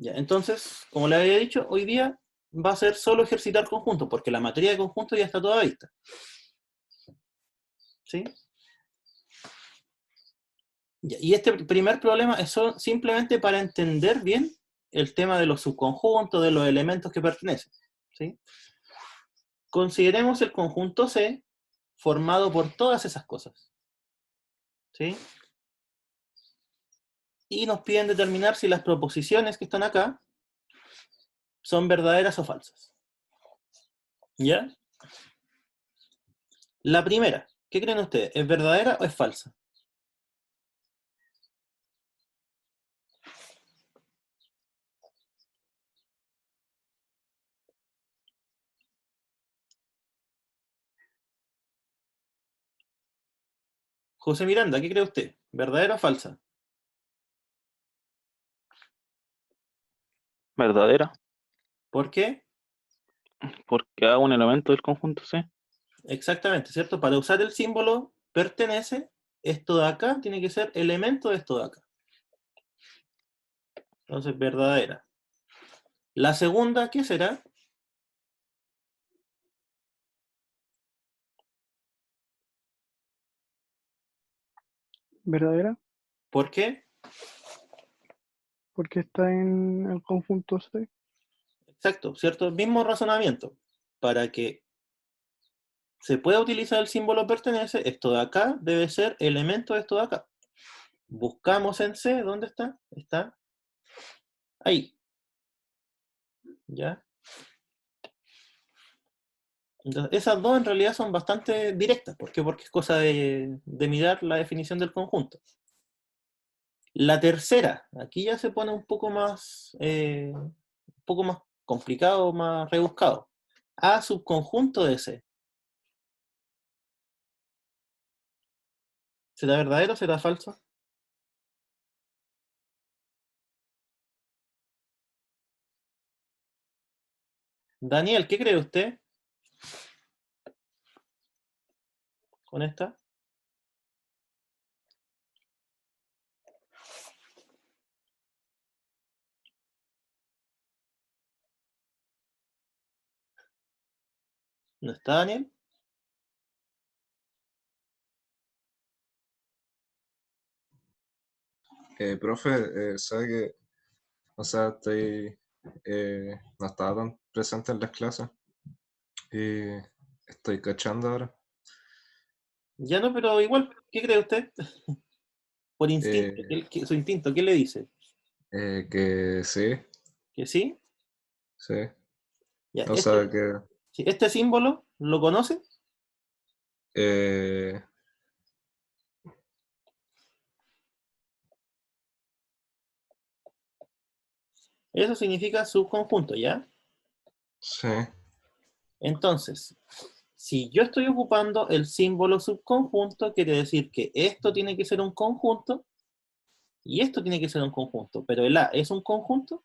Ya, entonces, como le había dicho, hoy día va a ser solo ejercitar conjuntos, porque la materia de conjuntos ya está toda vista. ¿Sí? Ya, y este primer problema es simplemente para entender bien el tema de los subconjuntos, de los elementos que pertenecen. ¿Sí? Consideremos el conjunto C formado por todas esas cosas. ¿Sí? Y nos piden determinar si las proposiciones que están acá son verdaderas o falsas. ¿Ya? La primera, ¿qué creen ustedes? ¿Es verdadera o es falsa? José Miranda, ¿qué cree usted? ¿Verdadera o falsa? ¿Verdadera? ¿Por qué? Porque hago un elemento del conjunto C. Exactamente, ¿cierto? Para usar el símbolo pertenece, esto de acá tiene que ser elemento de esto de acá. Entonces, verdadera. La segunda, ¿qué será? ¿Verdadera? ¿Por qué? Porque está en el conjunto C. Exacto, ¿cierto? Mismo razonamiento. Para que se pueda utilizar el símbolo pertenece, esto de acá debe ser elemento de esto de acá. Buscamos en C, ¿dónde está? Está ahí. ¿Ya? Entonces, esas dos en realidad son bastante directas. ¿Por qué? Porque es cosa de mirar la definición del conjunto. La tercera, aquí ya se pone un poco más complicado, más rebuscado. A subconjunto de C. ¿Será verdadero o será falso? Daniel, ¿qué cree usted con esta? ¿No está Daniel? Profe, sabe que, o sea, no estaba tan presente en las clases y estoy cachando ahora. Ya no, pero igual, ¿qué cree usted? Por instinto, Eh, su instinto, ¿qué le dice? que sí, ¿Que sí? sí, Ya, o sea que sí, este símbolo, ¿lo conoce? eh, Eso significa subconjunto, ¿ya? sí, Entonces, si yo estoy ocupando el símbolo subconjunto, quiere decir que esto tiene que ser un conjunto y esto tiene que ser un conjunto. Pero el A es un conjunto,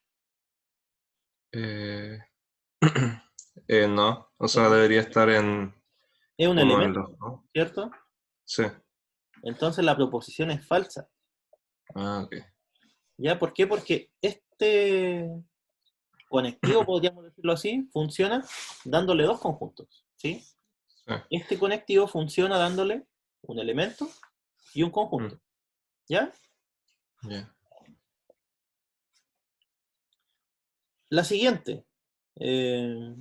eh, no, o sea, es debería estar en es un uno de elemento, los dos. ¿cierto? Sí, Entonces la proposición es falsa. ah, ok. ¿Ya? ¿Por qué? Porque este conectivo, podríamos decirlo así, funciona dándole dos conjuntos, ¿sí? Sí, Este conectivo funciona dándole un elemento y un conjunto, mm, ¿ya? ya. La siguiente. eh,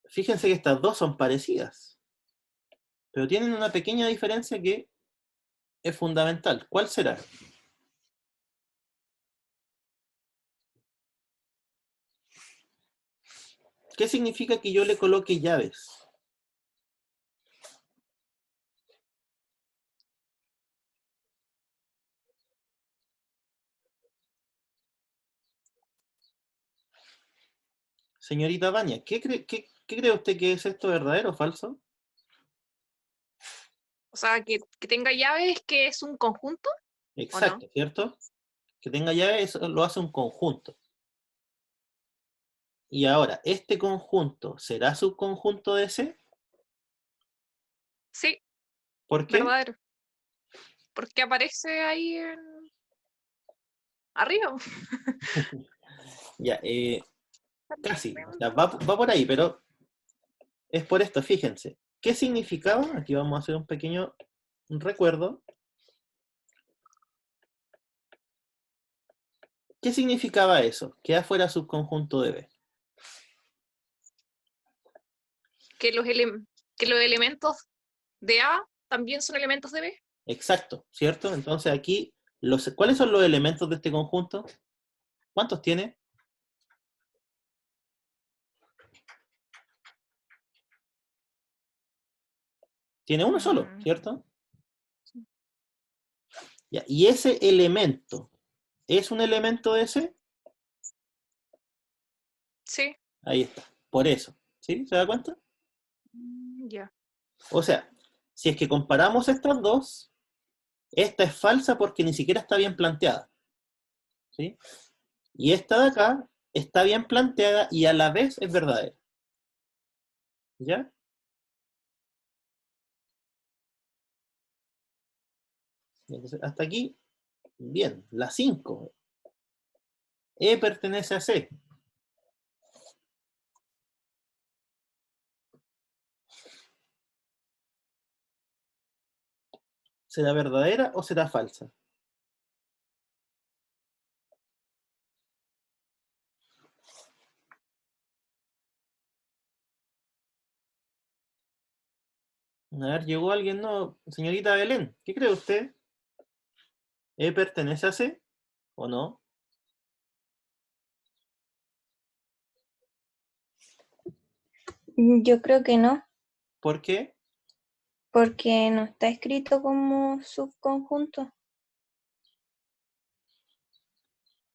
Fíjense que estas dos son parecidas, pero tienen una pequeña diferencia que es fundamental. ¿Cuál será? ¿Qué significa que yo le coloque llaves? Señorita Baña, ¿qué cree usted que es esto, verdadero o falso? O sea, que tenga llaves, que es un conjunto, ¿o no? Exacto, ¿cierto? Que tenga llaves lo hace un conjunto. Y ahora, ¿este conjunto será subconjunto de ese? Sí, ¿Por qué? verdadero. Porque aparece ahí en... arriba. Ya, casi. O sea, va por ahí, pero es por esto, fíjense. ¿Qué significaba? Aquí vamos a hacer un pequeño recuerdo. ¿Qué significaba eso? Que A fuera subconjunto de B. Que que los elementos de A también son elementos de B. Exacto, ¿cierto? Entonces aquí, ¿cuáles son los elementos de este conjunto? ¿Cuántos tiene? Tiene uno solo, Mm, ¿cierto? Ya, y ese elemento, ¿es un elemento de ese? sí. Ahí está, por eso. ¿Sí? ¿Se da cuenta? Ya. O sea, si es que comparamos estas dos, esta es falsa porque ni siquiera está bien planteada. ¿Sí? Y esta de acá está bien planteada y a la vez es verdadera. ¿Ya? Entonces, hasta aquí, bien. La 5. E pertenece a C. ¿Será verdadera o será falsa? A ver, llegó alguien, ¿no? Señorita Belén, ¿qué cree usted? ¿E pertenece a C o no? Yo creo que no, ¿Por qué? porque no está escrito como subconjunto,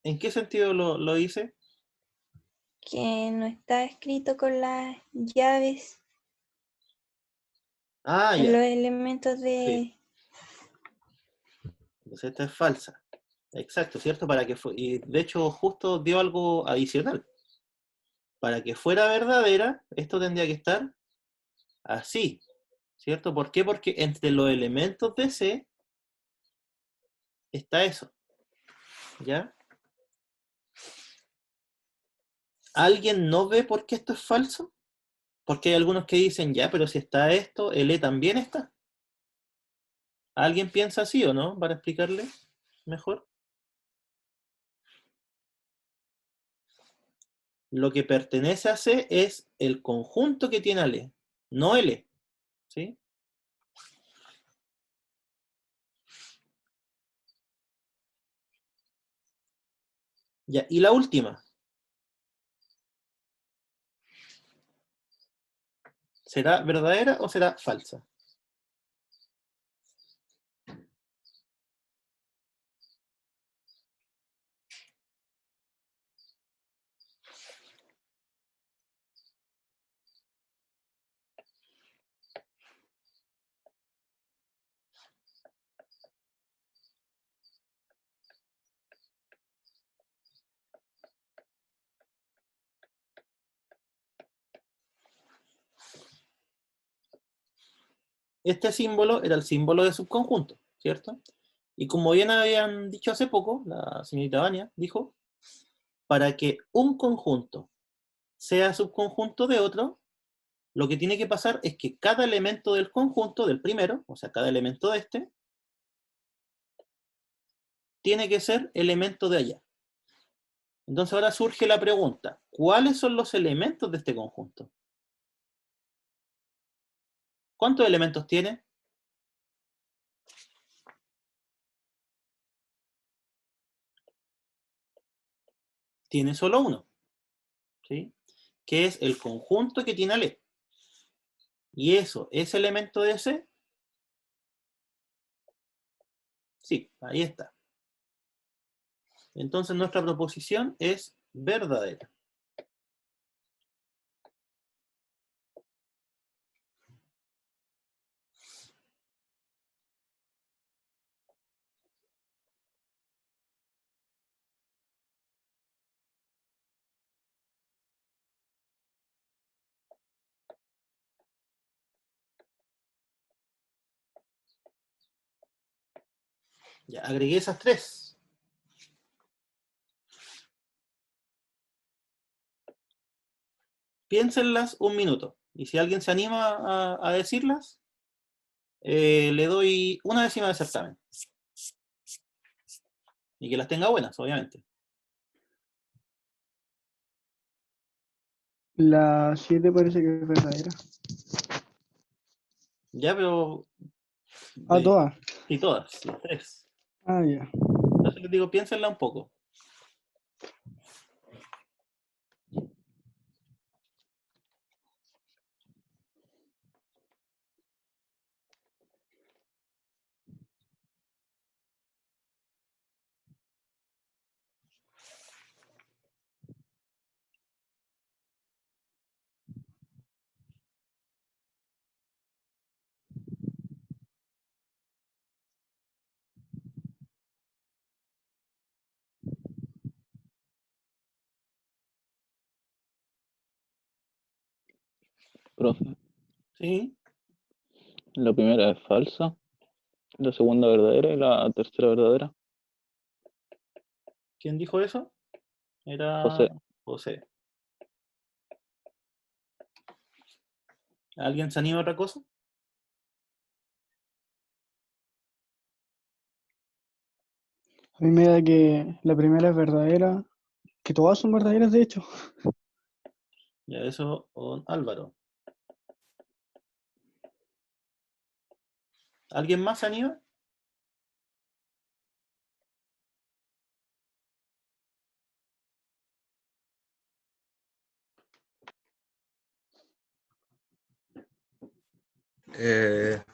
¿En qué sentido lo dice? que no está escrito con las llaves Ah, en ya. los elementos Sí. de... Entonces esta es falsa. Exacto, ¿cierto? Y de hecho justo dio algo adicional. Para que fuera verdadera, esto tendría que estar así, ¿cierto? ¿Por qué? Porque entre los elementos de C está eso, ¿ya? ¿Alguien no ve por qué esto es falso? Porque hay algunos que dicen, ya, pero si está esto, el E también está. ¿Alguien piensa así o no? Para explicarle mejor. Lo que pertenece a C es el conjunto que tiene al E, no el E, ¿sí? Ya, y la última. ¿Será verdadera o será falsa? Este símbolo era el símbolo de subconjunto, ¿cierto? Y como bien habían dicho hace poco, la señorita Vania dijo, para que un conjunto sea subconjunto de otro, lo que tiene que pasar es que cada elemento del conjunto, del primero, o sea, cada elemento de este, tiene que ser elemento de allá. Entonces ahora surge la pregunta, ¿cuáles son los elementos de este conjunto? ¿Cuántos elementos tiene? Tiene solo uno, ¿sí? Que es el conjunto que tiene Ale. ¿Y eso es elemento de ese? Sí, ahí está. Entonces nuestra proposición es verdadera. Ya, agregué esas tres. piénsenlas un minuto. Y si alguien se anima a decirlas, le doy una décima de certamen. Y que las tenga buenas, obviamente. La 7 parece que es verdadera. Ya, pero... Ah, todas. Y todas, las tres. Ah, ya. Entonces les digo, piénsenla un poco. Profe, ¿Sí? la primera es falsa, la segunda verdadera y la tercera verdadera. ¿Quién dijo eso? Era José, José. ¿Alguien se anima a otra cosa? A mí me da que la primera es verdadera, que todas son verdaderas de hecho. Ya eso, don Álvaro. ¿Alguien más se anima?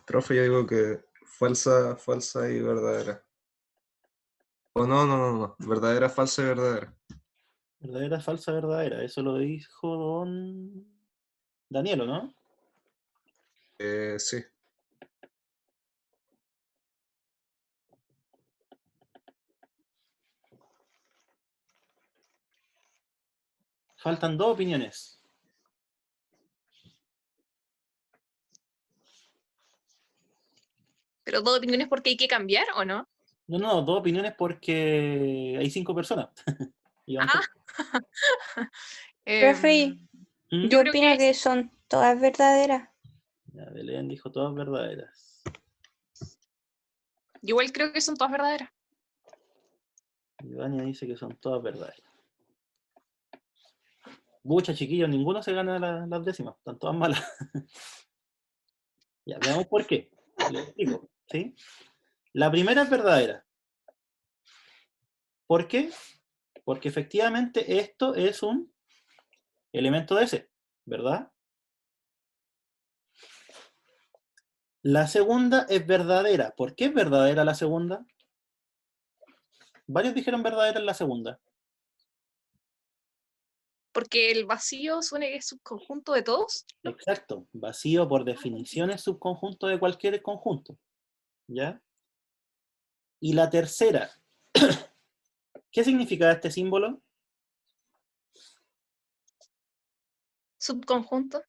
Profe, yo digo que falsa, falsa y verdadera. O no. Verdadera, falsa y verdadera. Verdadera, falsa, verdadera. Eso lo dijo don Danielo, ¿no? Sí. Faltan dos opiniones. Pero dos opiniones porque hay que cambiar, ¿o no? No, dos opiniones porque hay 5 personas. Y van Ah, Profe, ¿Mm? yo yo creo opino que que son todas verdaderas. Ya, Belén dijo todas verdaderas. yo igual creo que son todas verdaderas. Ivania dice que son todas verdaderas. Muchas chiquillos, ninguno se gana las décimas, están todas malas. Ya, veamos por qué. Les explico, ¿sí? La primera es verdadera. ¿Por qué? Porque efectivamente esto es un elemento de S, ¿verdad? La segunda es verdadera. ¿Por qué es verdadera la segunda? Varios dijeron verdadera en la segunda. Porque el vacío suena que es subconjunto de todos, ¿no? Exacto. Vacío por definición es subconjunto de cualquier conjunto. ¿Ya? Y la tercera, ¿qué significa este símbolo? Subconjunto.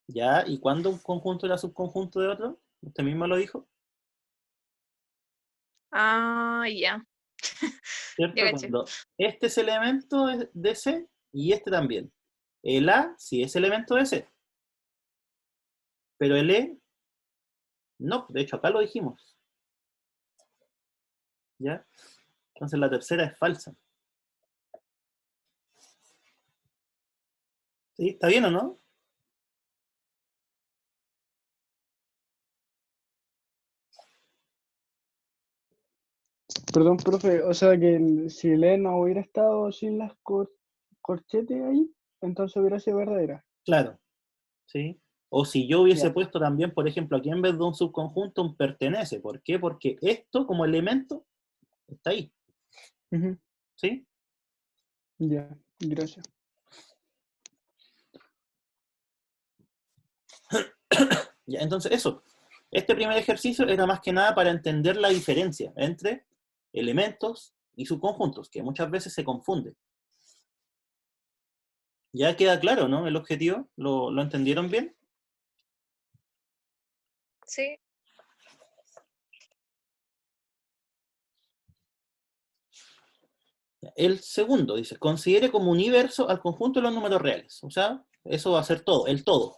¿Ya? ¿Y cuándo un conjunto era subconjunto de otro? ¿Usted mismo lo dijo? Ah, ya. Ya ¿Cierto? caché. Cuando este es elemento de C y este también. El A sí es elemento de C, pero el E no. De hecho, acá lo dijimos. ¿Ya? Entonces la tercera es falsa. ¿Sí? ¿Está bien o no? Perdón, profe, o sea que si el E no hubiera estado sin las corchetes ahí, entonces hubiera sido verdadera. Claro. ¿Sí? O si yo hubiese Ya. puesto también, por ejemplo, aquí en vez de un subconjunto, un pertenece. ¿Por qué? Porque esto como elemento está ahí. Ujú. ¿Sí? Ya, gracias. Ya, entonces eso. Este primer ejercicio era más que nada para entender la diferencia entre elementos y subconjuntos, que muchas veces se confunden. Ya queda claro, ¿no? El objetivo, ¿lo entendieron bien? Sí. El segundo dice, considere como universo al conjunto de los números reales. O sea, Eso va a ser todo, el todo.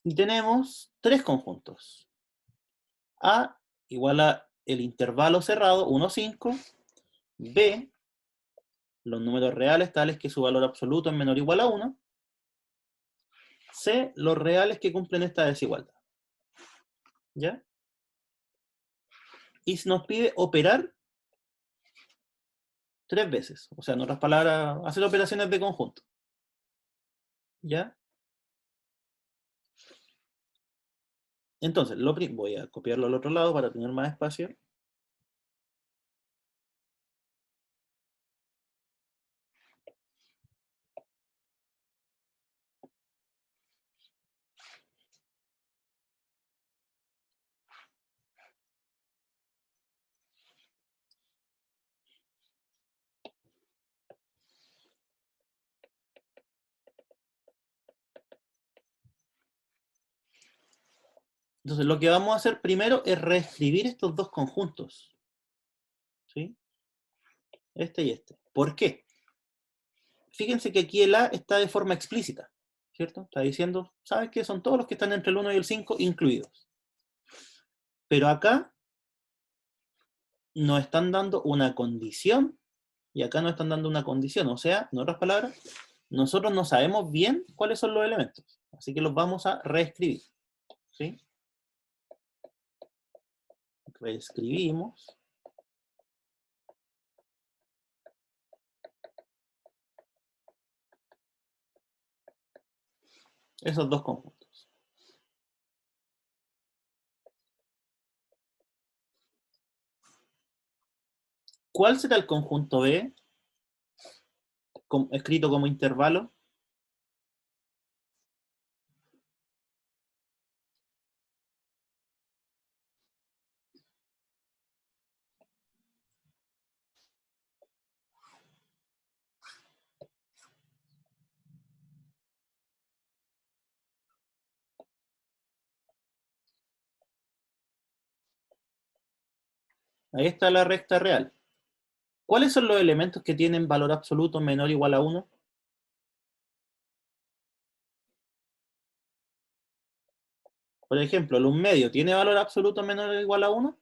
Y tenemos tres conjuntos. A igual a el intervalo cerrado, 1, 5. B, los números reales tales que su valor absoluto es menor o igual a 1. C, los reales que cumplen esta desigualdad. ¿Ya? Y nos pide operar 3 veces. O sea, en otras palabras, hacer operaciones de conjunto. ¿Ya? Entonces, voy a copiarlo al otro lado para tener más espacio. Entonces, lo que vamos a hacer primero es reescribir estos dos conjuntos. ¿Sí? Este y este. ¿Por qué? Fíjense que aquí el A está de forma explícita, ¿cierto? Está diciendo, ¿sabes qué? Son todos los que están entre el 1 y el 5 incluidos. Pero acá nos están dando una condición y acá nos están dando una condición. O sea, en otras palabras, nosotros no sabemos bien cuáles son los elementos. Así que los vamos a reescribir. ¿Sí? Reescribimos. Esos dos conjuntos. ¿Cuál será el conjunto B? Escrito como intervalo. Ahí está la recta real. ¿Cuáles son los elementos que tienen valor absoluto menor o igual a 1? Por ejemplo, el 1 medio, ¿tiene valor absoluto menor o igual a 1?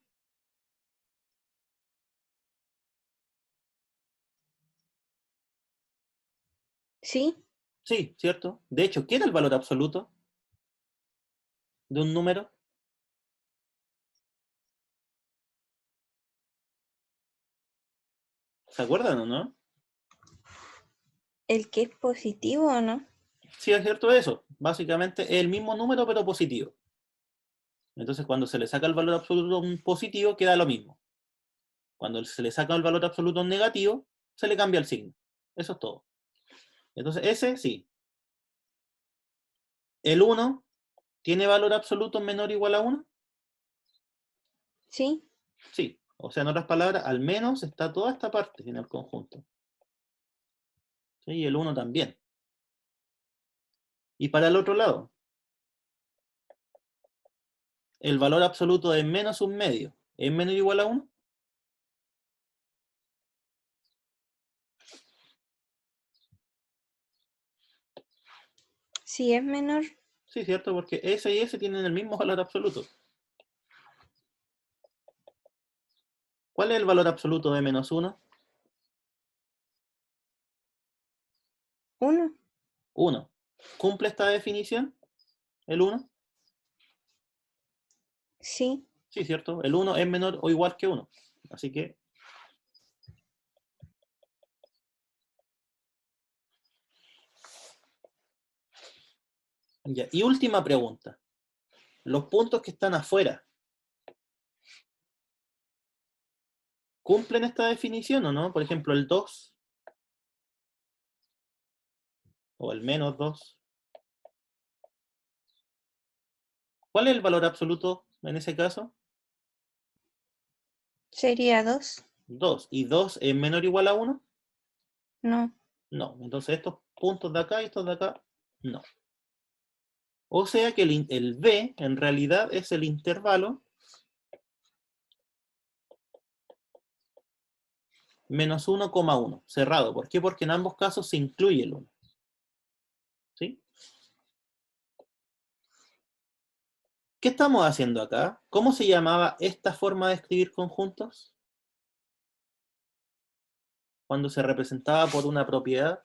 Sí, Sí, ¿cierto? De hecho, ¿qué era el valor absoluto de un número? ¿Se acuerdan o no? el que es positivo, ¿o no? Sí, es cierto eso. Básicamente es el mismo número, pero positivo. Entonces, cuando se le saca el valor absoluto a un positivo, queda lo mismo. Cuando se le saca el valor absoluto a un negativo, se le cambia el signo. Eso es todo. Entonces, ese sí. ¿El 1 tiene valor absoluto menor o igual a 1? Sí, Sí. O sea, en otras palabras, al menos está toda esta parte en el conjunto. ¿Sí? Y el 1 también. Y para el otro lado, el valor absoluto de menos un medio, ¿es menor o igual a 1? sí es menor. Sí, cierto, porque ese y ese tienen el mismo valor absoluto. ¿Cuál es el valor absoluto de menos 1? 1. 1. ¿Cumple esta definición? ¿El 1? Sí, Sí, cierto. El 1 es menor o igual que 1. Así que... Ya. Y última pregunta. Los puntos que están afuera, ¿cumplen esta definición o no? Por ejemplo, el 2 o el menos 2. ¿Cuál es el valor absoluto en ese caso? sería 2. 2. ¿Y 2 es menor o igual a 1? No, No. Entonces estos puntos de acá y estos de acá, no. O sea que el B en realidad es el intervalo menos 1,1, cerrado. ¿Por qué? Porque en ambos casos se incluye el 1. ¿Sí? ¿Qué estamos haciendo acá? ¿Cómo se llamaba esta forma de escribir conjuntos? Cuando se representaba por una propiedad.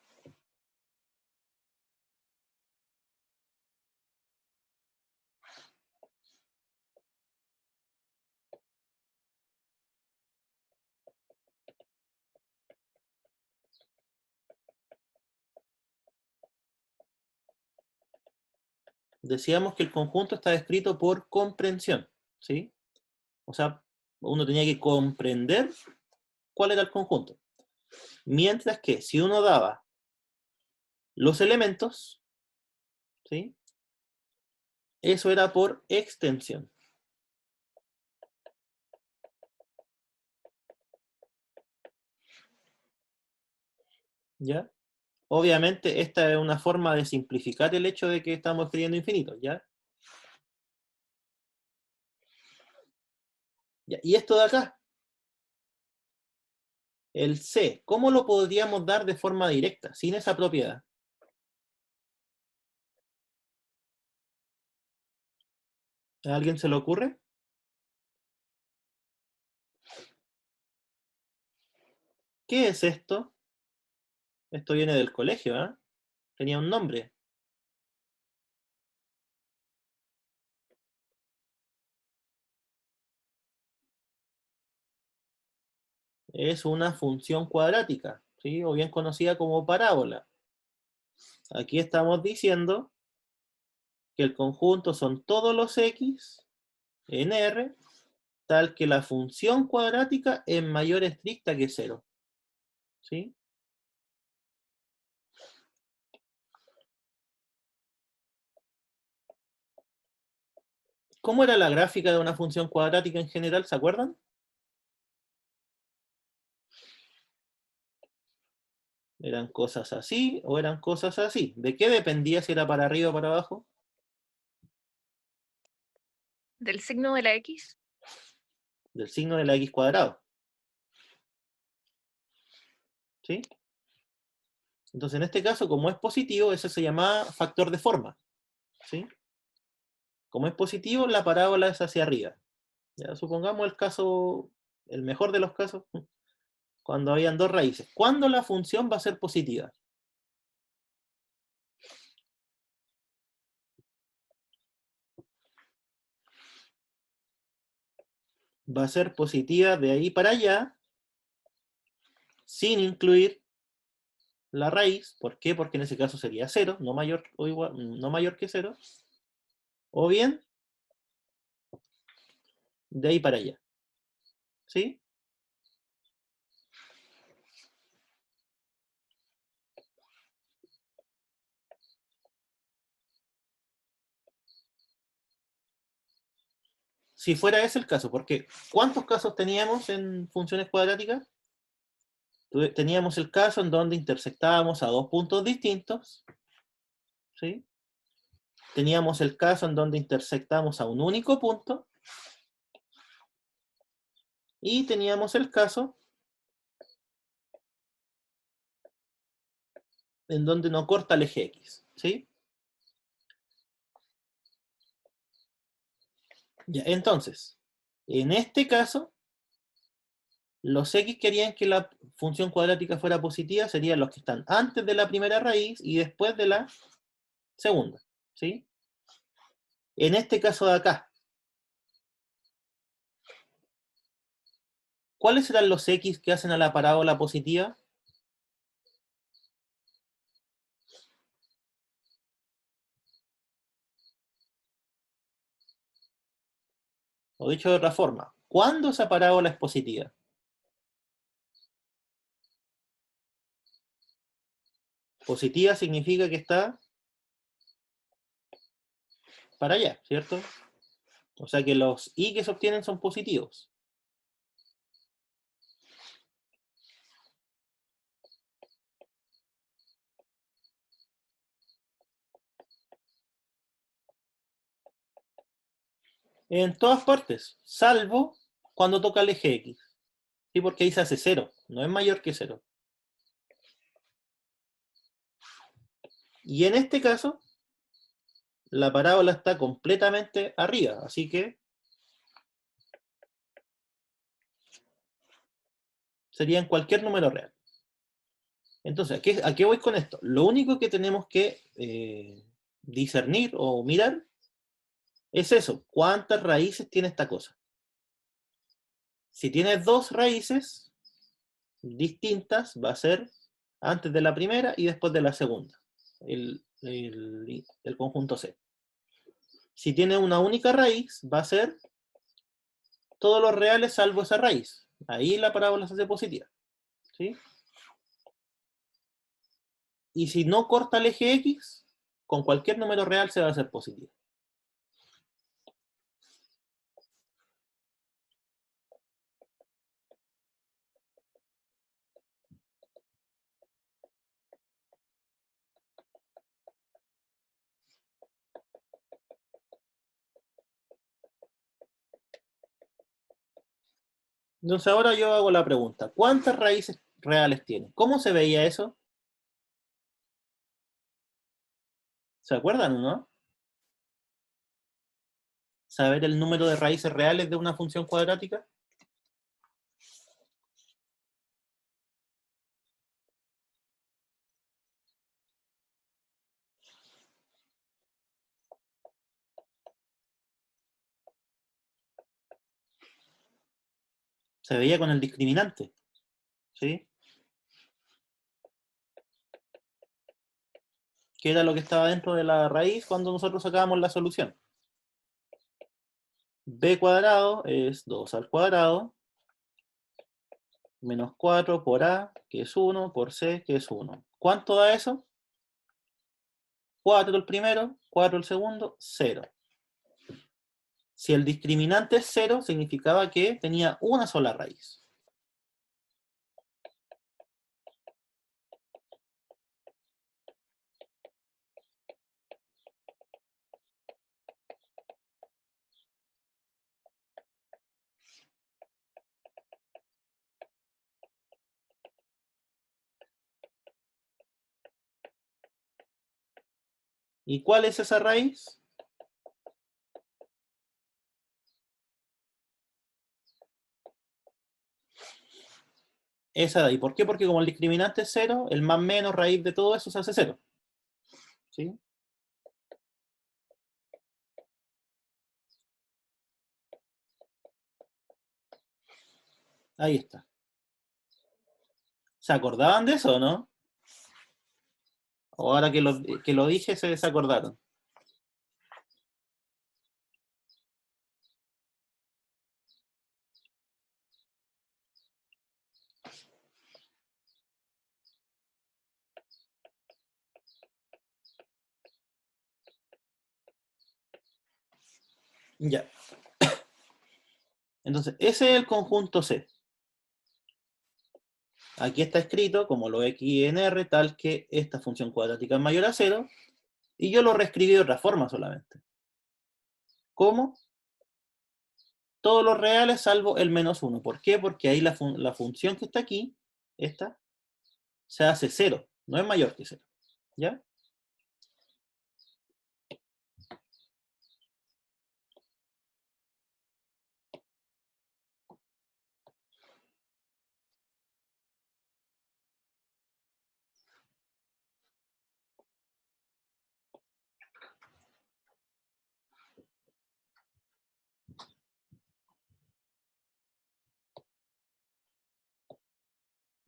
Decíamos que el conjunto está escrito por comprensión, ¿sí? O sea, uno tenía que comprender cuál era el conjunto. Mientras que si uno daba los elementos, ¿sí? Eso era por extensión. ¿Ya? Obviamente esta es una forma de simplificar el hecho de que estamos escribiendo infinitos, ¿ya? Ya. Y esto de acá, el C, ¿cómo lo podríamos dar de forma directa, sin esa propiedad? ¿A alguien se le ocurre? ¿Qué es esto? Esto viene del colegio, ¿eh? Tenía un nombre. Es una función cuadrática, ¿sí? O bien conocida como parábola. Aquí estamos diciendo que el conjunto son todos los x en R, tal que la función cuadrática es mayor estricta que 0. ¿Sí? ¿Cómo era la gráfica de una función cuadrática en general? ¿Se acuerdan? ¿Eran cosas así o eran cosas así? ¿De qué dependía si era para arriba o para abajo? Del signo de la X. Del signo de la x cuadrado. ¿Sí? Entonces, en este caso, como es positivo, ese se llama factor de forma. ¿Sí? Como es positivo, la parábola es hacia arriba. Ya, supongamos el caso, el mejor de los casos, cuando habían dos raíces. ¿Cuándo la función va a ser positiva? Va a ser positiva de ahí para allá, sin incluir la raíz. ¿Por qué? Porque en ese caso sería 0, no mayor, o igual, no mayor que 0. O bien, de ahí para allá. ¿Sí? Si fuera ese el caso, porque ¿cuántos casos teníamos en funciones cuadráticas? Teníamos el caso en donde intersectábamos a dos puntos distintos, ¿sí? Teníamos el caso en donde intersectamos a un único punto, y teníamos el caso en donde no corta el eje X, ¿sí? Ya, entonces, en este caso, los X querían que la función cuadrática fuera positiva, serían los que están antes de la primera raíz y después de la segunda, ¿sí? En este caso de acá, ¿cuáles serán los X que hacen a la parábola positiva? O dicho de otra forma, ¿cuándo esa parábola es positiva? Positiva significa que está para allá, ¿cierto? O sea que los y que se obtienen son positivos. En todas partes, salvo cuando toca el eje X. ¿Sí? Porque ahí se hace 0, no es mayor que 0. Y en este caso, la parábola está completamente arriba, así que sería en cualquier número real. Entonces, ¿a qué voy con esto? Lo único que tenemos que discernir o mirar es eso, ¿cuántas raíces tiene esta cosa? Si tiene 2 raíces distintas, va a ser antes de la primera y después de la segunda, el conjunto C. Si tiene una única raíz, va a ser todos los reales salvo esa raíz. Ahí la parábola se hace positiva. ¿Sí? Y si no corta el eje X, con cualquier número real se va a hacer positiva. Entonces ahora yo hago la pregunta, ¿cuántas raíces reales tiene? ¿Cómo se veía eso? ¿Se acuerdan o no? ¿Saber el número de raíces reales de una función cuadrática? Se veía con el discriminante. ¿Sí? Que era lo que estaba dentro de la raíz cuando nosotros sacábamos la solución. B cuadrado es 2 al cuadrado, menos 4 por A, que es 1, por C, que es 1. ¿Cuánto da eso? 4 el primero, 4 el segundo, 0. Si el discriminante es 0, significaba que tenía una sola raíz. ¿Y cuál es esa raíz? Esa de ahí. ¿Por qué? Porque como el discriminante es 0, el más menos raíz de todo eso se hace 0. ¿Sí? Ahí está. ¿Se acordaban de eso o no? O ahora que lo dije se desacordaron. Ya. Entonces, ese es el conjunto C. Aquí está escrito como lo x en R, tal que esta función cuadrática es mayor a 0, y yo lo reescribí de otra forma solamente. ¿Cómo? Todos los reales salvo el menos 1. ¿Por qué? Porque ahí la función que está aquí, esta, se hace 0, no es mayor que 0. ¿Ya?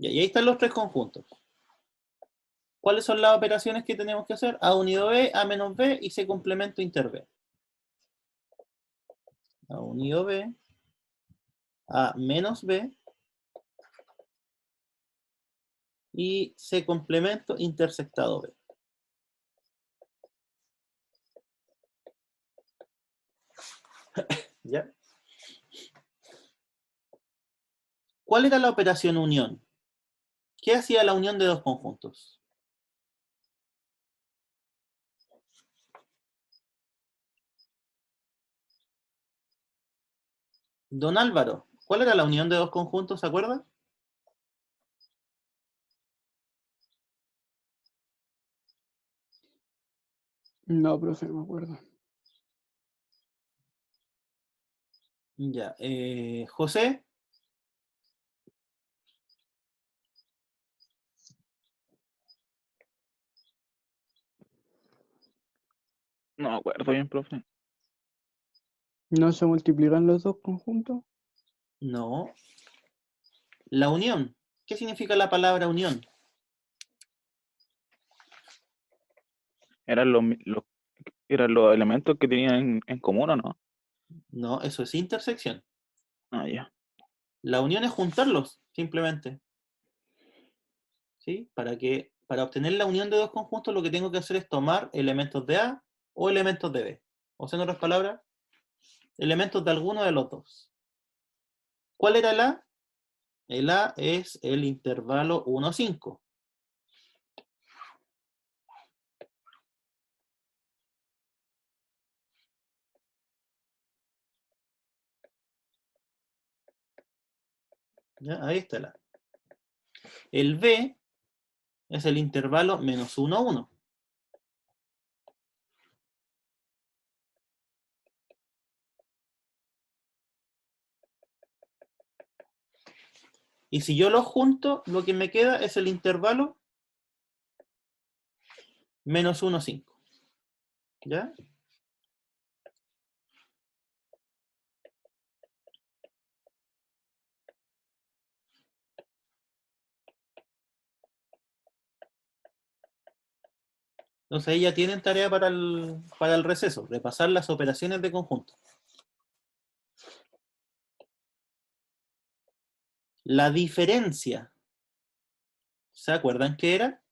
Y ahí están los tres conjuntos. ¿Cuáles son las operaciones que tenemos que hacer? A unido B, A menos B y C complemento inter B. A unido B, A menos B y C complemento intersectado B. ¿Ya? ¿Cuál era la operación unión? ¿Qué hacía la unión de dos conjuntos? Don Álvaro, ¿Cuál era la unión de dos conjuntos, se acuerda? No, profe, no me acuerdo. Ya. José, No me acuerdo bien, profe. ¿No se multiplican los dos conjuntos? no. La unión. ¿Qué significa la palabra unión? Eran eran los elementos que tenían en común, ¿o no? No, eso es intersección. Ah, ya. La unión es juntarlos, simplemente. ¿Sí? Para obtener la unión de dos conjuntos, lo que tengo que hacer es tomar elementos de A o elementos de B. O sea, en otras palabras, elementos de alguno de los dos. ¿Cuál era el A? El A es el intervalo 1, 5. ¿Ya? Ahí está el A. El B es el intervalo menos 1, 1. Y si yo los junto, lo que me queda es el intervalo menos 1, 5. ¿Ya? Entonces ahí ya tienen tarea para el receso, repasar las operaciones de conjunto. La diferencia, ¿se acuerdan qué era?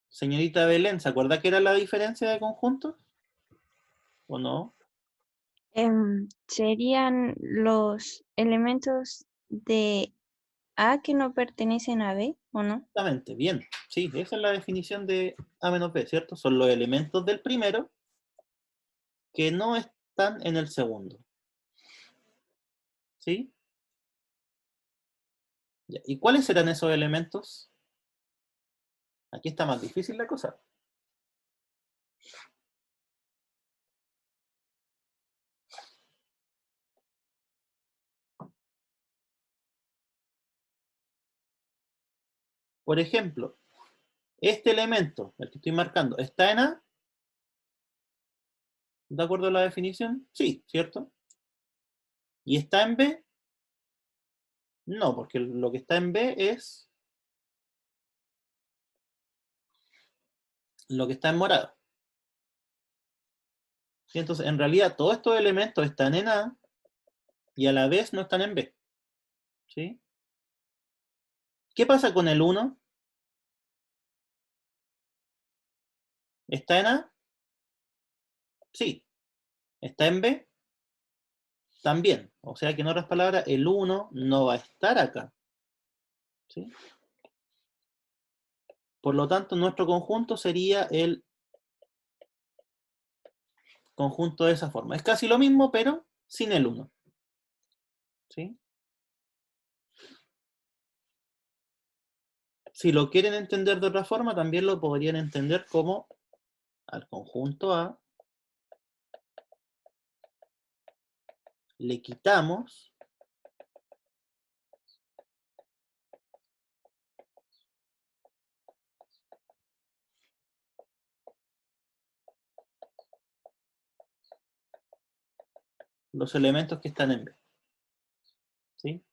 Señorita Belén, ¿se acuerda qué era la diferencia de conjuntos? ¿O no? Serían los elementos de A que no pertenecen a B, ¿o no? Exactamente, bien. Sí, esa es la definición de A menos B, ¿cierto? Son los elementos del primero que no están en el segundo. ¿Sí? Ya. ¿Y cuáles serán esos elementos? Aquí está más difícil la cosa. Por ejemplo, este elemento, el que estoy marcando, ¿está en A? ¿De acuerdo a la definición? Sí, ¿cierto? ¿Y está en B? No, porque lo que está en B es lo que está en morado. ¿Sí? Entonces, en realidad, todos estos elementos están en A y a la vez no están en B. ¿Sí? ¿Qué pasa con el 1? ¿Está en A? Sí. ¿Está en B? También. O sea que en otras palabras, el 1 no va a estar acá. ¿Sí? Por lo tanto, nuestro conjunto sería el conjunto de esa forma. Es casi lo mismo, pero sin el 1. ¿Sí? Si lo quieren entender de otra forma, también lo podrían entender como al conjunto A le quitamos los elementos que están en B. ¿Sí?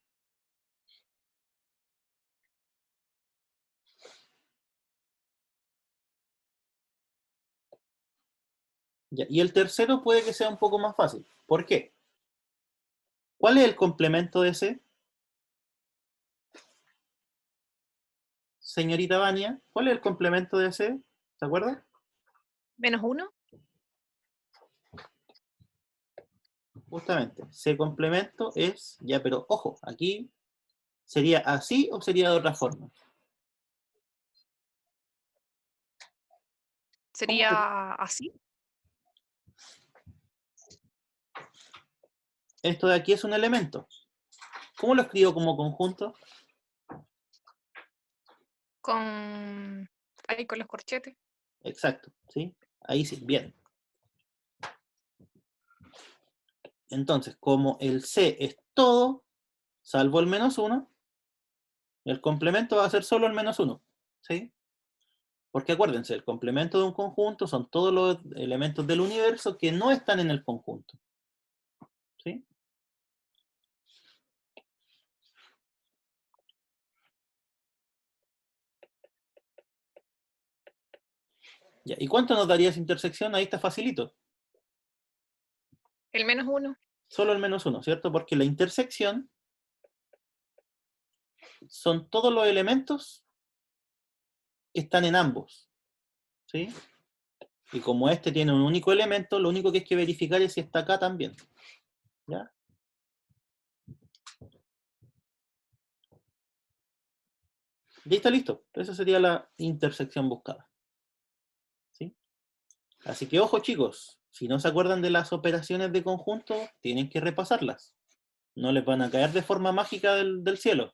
Ya. Y el tercero puede que sea un poco más fácil. ¿Por qué? ¿Cuál es el complemento de C? Señorita Vania, ¿cuál es el complemento de C? ¿Se acuerda? Menos 1. Justamente, C complemento es, ya, pero ojo, aquí ¿sería así o sería de otra forma? Sería así. Esto de aquí es un elemento. ¿Cómo lo escribo como conjunto? Ahí con los corchetes. Exacto, ¿sí? Ahí sí, bien. Entonces, como el C es todo, salvo el -1, el complemento va a ser solo el -1, ¿sí? Porque acuérdense, el complemento de un conjunto son todos los elementos del universo que no están en el conjunto, ¿sí? Ya, ¿y cuánto nos daría esa intersección? Ahí está facilito. El -1. Solo el -1, ¿cierto? Porque la intersección son todos los elementos que están en ambos, ¿sí? Y como este tiene un único elemento, lo único que hay que verificar es si está acá también. ¿Ya? ¿Listo? Listo. Esa sería la intersección buscada. ¿Sí? Así que ojo, chicos, si no se acuerdan de las operaciones de conjunto, tienen que repasarlas. No les van a caer de forma mágica del cielo.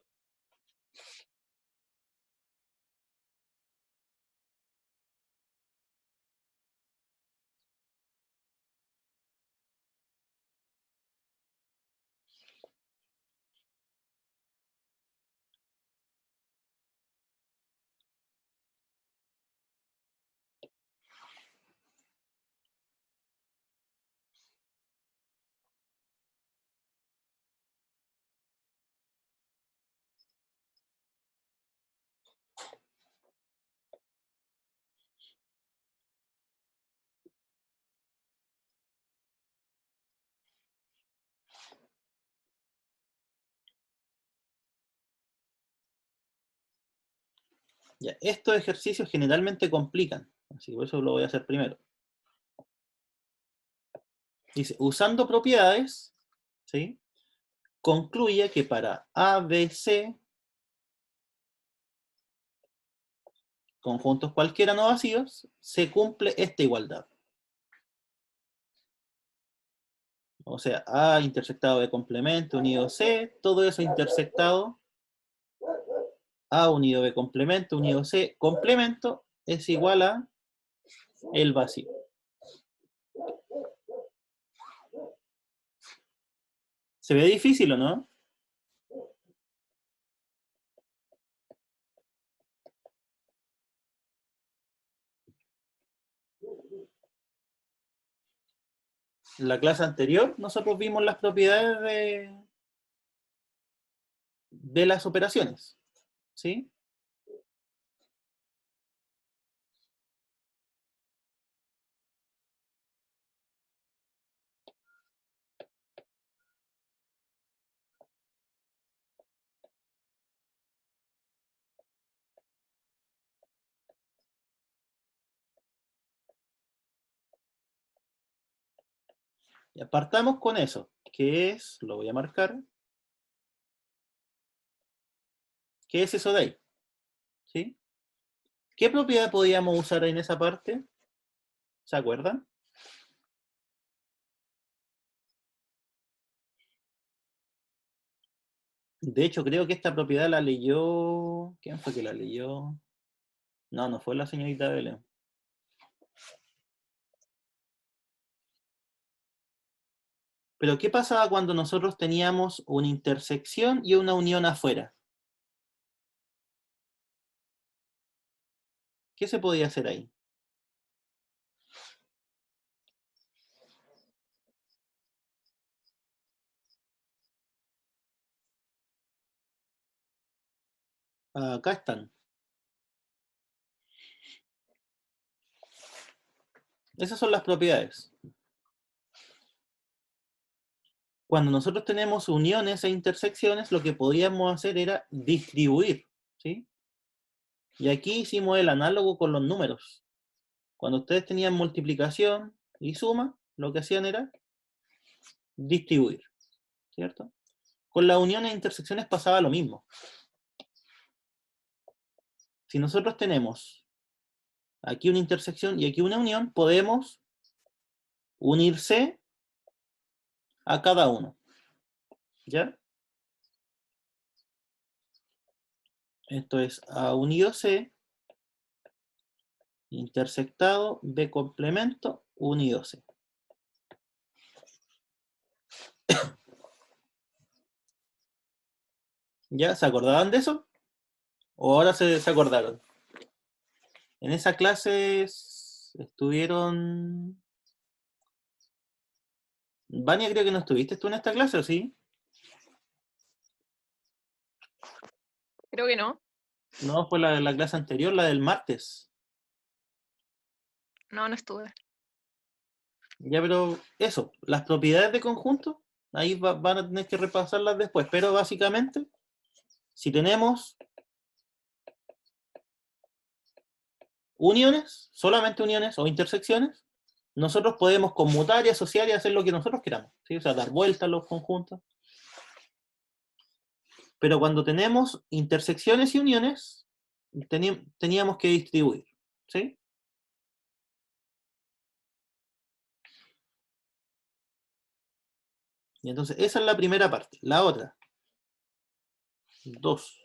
Ya, estos ejercicios generalmente complican, así que por eso lo voy a hacer primero. Dice, usando propiedades, ¿sí? Concluye que para A, B, C, conjuntos cualquiera no vacíos, se cumple esta igualdad. O sea, A intersectado B complemento unido C, todo eso intersectado, A unido B complemento unido C complemento, es igual a el vacío. ¿Se ve difícil o no? En la clase anterior nosotros vimos las propiedades de las operaciones, ¿sí? Y apartamos con eso, que es, lo voy a marcar, ¿qué es eso de ahí? ¿Sí? ¿Qué propiedad podíamos usar en esa parte? ¿Se acuerdan? De hecho, creo que esta propiedad la leyó... ¿Quién fue que la leyó? No, no fue la señorita Belén. Pero ¿qué pasaba cuando nosotros teníamos una intersección y una unión afuera? ¿Qué se podía hacer ahí? Acá están. Esas son las propiedades. Cuando nosotros tenemos uniones e intersecciones, lo que podíamos hacer era distribuir, ¿sí? Y aquí hicimos el análogo con los números. Cuando ustedes tenían multiplicación y suma, lo que hacían era distribuir, ¿cierto? Con las uniones e intersecciones pasaba lo mismo. Si nosotros tenemos aquí una intersección y aquí una unión, podemos unir C a cada uno. ¿Ya? Esto es A unido C, intersectado, B complemento, unido C. ¿Ya? ¿Se acordaban de eso? ¿O ahora se acordaron? En esa clase estuvieron... Vania, creo que no estuviste tú en esta clase, ¿o sí? Creo que no. No, fue la clase anterior, la del martes. No, no estuve. Ya, pero eso, las propiedades de conjunto, ahí van a tener que repasarlas después, pero básicamente, si tenemos uniones, solamente uniones o intersecciones, nosotros podemos conmutar y asociar y hacer lo que nosotros queramos, ¿sí? O sea, dar vueltas a los conjuntos. Pero cuando tenemos intersecciones y uniones, teníamos que distribuir, ¿sí? Y entonces, esa es la primera parte. La otra, 2.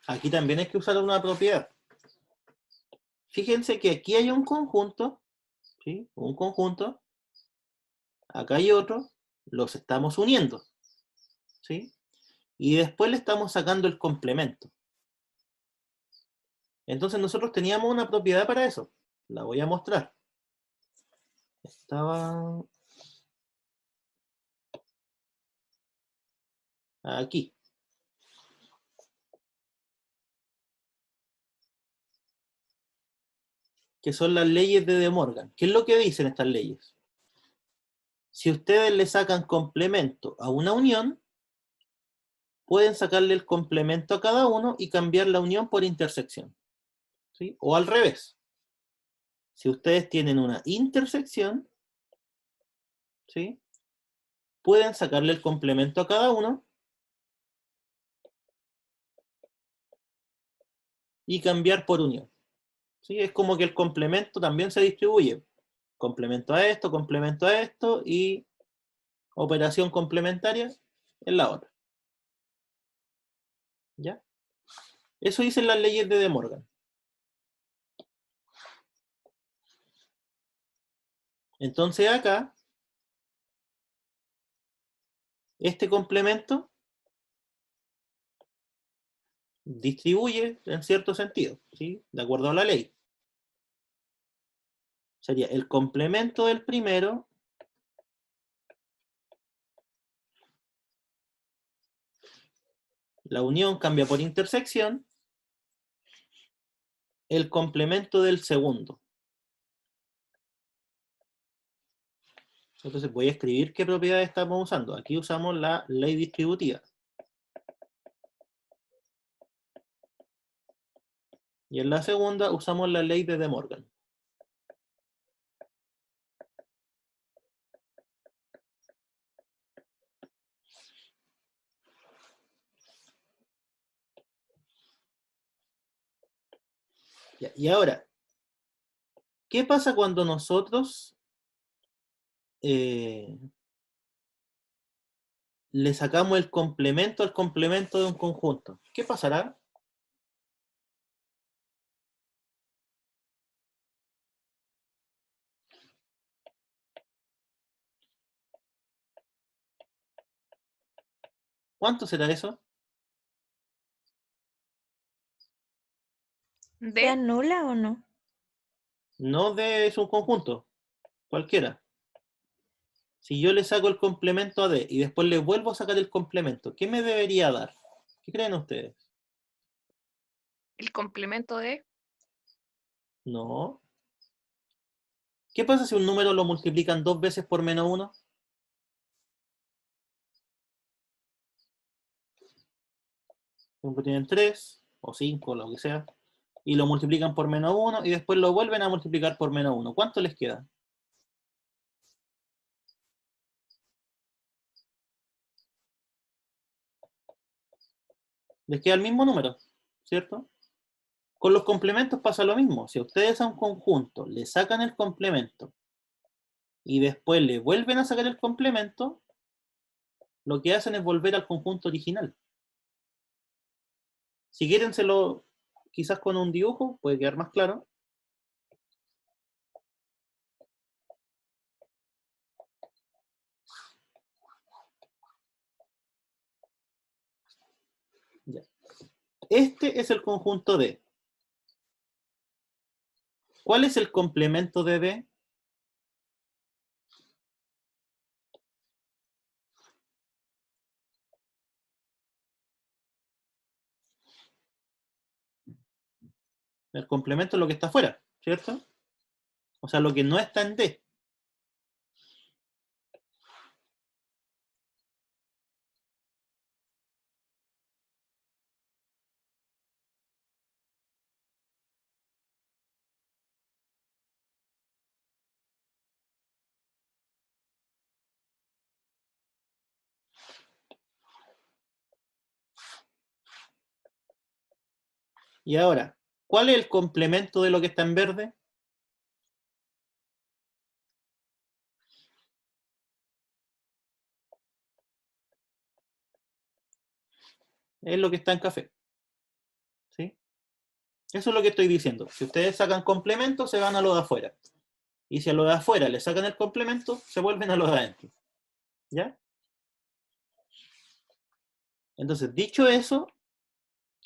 Aquí también hay que usar una propiedad. Fíjense que aquí hay un conjunto, ¿sí? Un conjunto. Acá hay otro. Los estamos uniendo, ¿sí? Y después le estamos sacando el complemento. Entonces nosotros teníamos una propiedad para eso. La voy a mostrar. Estaba aquí. Que son las leyes de De Morgan. ¿Qué es lo que dicen estas leyes? Si ustedes le sacan complemento a una unión, pueden sacarle el complemento a cada uno y cambiar la unión por intersección, ¿sí? O al revés. Si ustedes tienen una intersección, ¿sí? Pueden sacarle el complemento a cada uno y cambiar por unión, ¿sí? Es como que el complemento también se distribuye. Complemento a esto y operación complementaria en la otra. ¿Ya? Eso dicen las leyes de De Morgan. Entonces acá, este complemento distribuye en cierto sentido, ¿sí? De acuerdo a la ley. Sería el complemento del primero la unión cambia por intersección, el complemento del segundo. Entonces voy a escribir qué propiedades estamos usando. Aquí usamos la ley distributiva. Y en la segunda usamos la ley de De Morgan. Y ahora, ¿qué pasa cuando nosotros le sacamos el complemento al complemento de un conjunto? ¿Qué pasará? ¿Cuánto será eso? ¿Se D. anula o no? No es un conjunto, cualquiera. Si yo le saco el complemento a D y después le vuelvo a sacar el complemento, ¿qué me debería dar? ¿Qué creen ustedes? El complemento de. No. ¿Qué pasa si un número lo multiplican 2 veces por menos 1? Por ejemplo, tienen 3 o 5, lo que sea, y lo multiplican por menos 1 y después lo vuelven a multiplicar por menos 1. ¿Cuánto les queda? Les queda el mismo número, ¿cierto? Con los complementos pasa lo mismo. Si ustedes a un conjunto le sacan el complemento y después le vuelven a sacar el complemento, lo que hacen es volver al conjunto original. Si quieren, quizás con un dibujo puede quedar más claro. Ya. Este es el conjunto D. ¿Cuál es el complemento de D? El complemento es lo que está afuera, ¿cierto? O sea, lo que no está en D. Y ahora, ¿cuál es el complemento de lo que está en verde? Es lo que está en café. ¿Sí? Eso es lo que estoy diciendo. Si ustedes sacan complemento, se van a lo de afuera. Y si a lo de afuera le sacan el complemento, se vuelven a lo de adentro. ¿Ya? Entonces, dicho eso,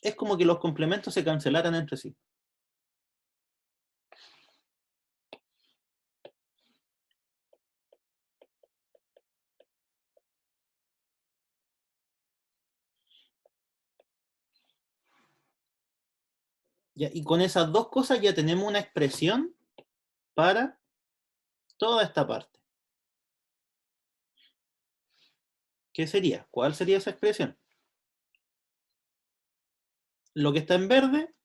es como que los complementos se cancelaran entre sí. ¿Ya? Y con esas dos cosas ya tenemos una expresión para toda esta parte. ¿Qué sería? ¿Cuál sería esa expresión? Lo que está en verde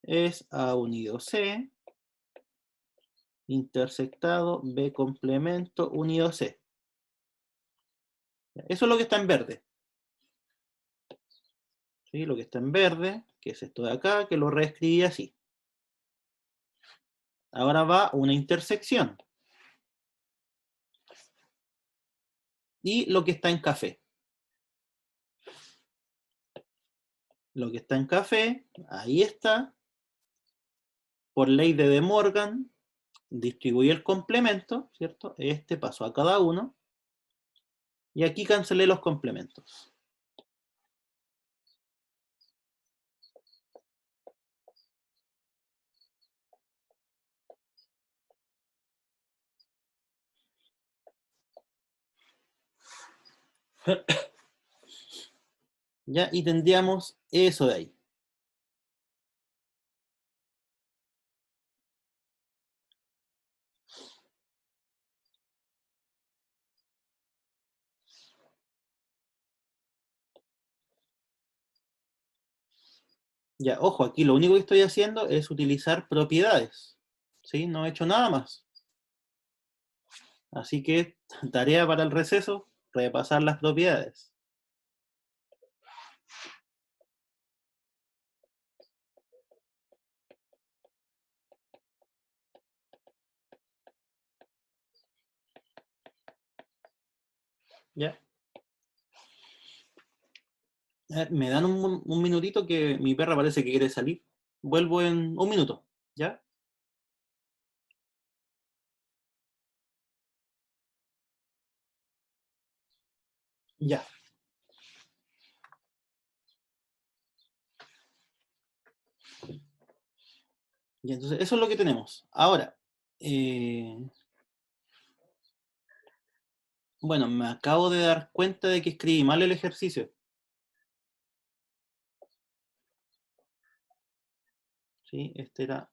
es A unido C intersectado B complemento unido C. Eso es lo que está en verde. ¿Sí? Lo que está en verde, que es esto de acá, que lo reescribí así. Ahora va una intersección. Y lo que está en café. Lo que está en café, ahí está. Por ley de De Morgan, distribuí el complemento, ¿cierto? Este pasó a cada uno. Y aquí cancelé los complementos. ¿Ya? Y tendríamos eso de ahí. Ya, ojo, aquí lo único que estoy haciendo es utilizar propiedades. ¿Sí? No he hecho nada más. Así que, tarea para el receso, repasar las propiedades. ¿Ya? Me dan un minutito que mi perra parece que quiere salir. Vuelvo en un minuto, ¿ya? Ya. Y entonces, eso es lo que tenemos. Ahora, bueno, me acabo de dar cuenta de que escribí mal el ejercicio. ¿Sí? Este era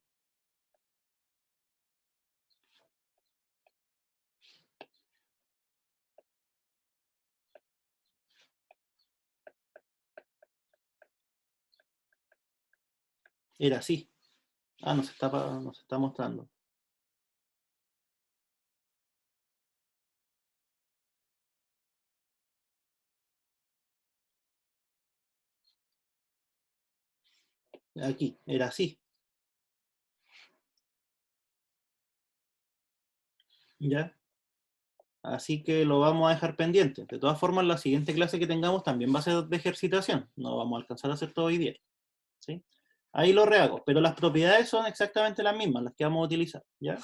era así. Ah, nos está mostrando. Aquí, era así. ¿Ya? Así que lo vamos a dejar pendiente. De todas formas, la siguiente clase que tengamos también va a ser de ejercitación. No vamos a alcanzar a hacer todo hoy día. ¿Sí? Ahí lo rehago, pero las propiedades son exactamente las mismas, las que vamos a utilizar. ¿Ya?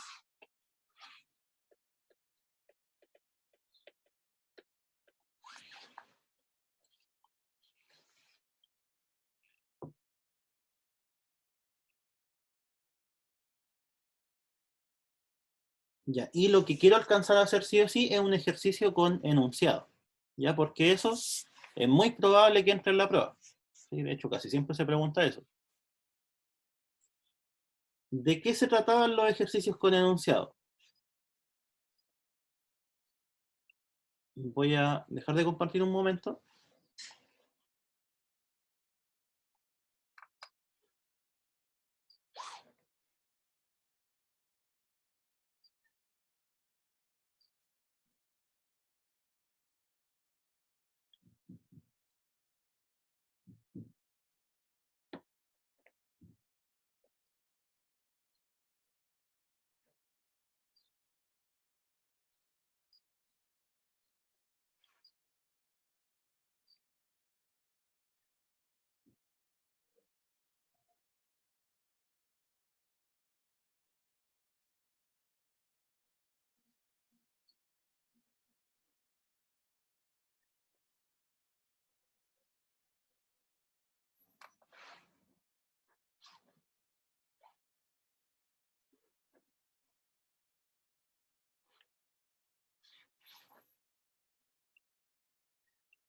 Ya, y lo que quiero alcanzar a hacer sí o sí es un ejercicio con enunciado, ¿ya? Porque eso es muy probable que entre en la prueba. ¿Sí? De hecho, casi siempre se pregunta eso. ¿De qué se trataban los ejercicios con enunciado? Voy a dejar de compartir un momento.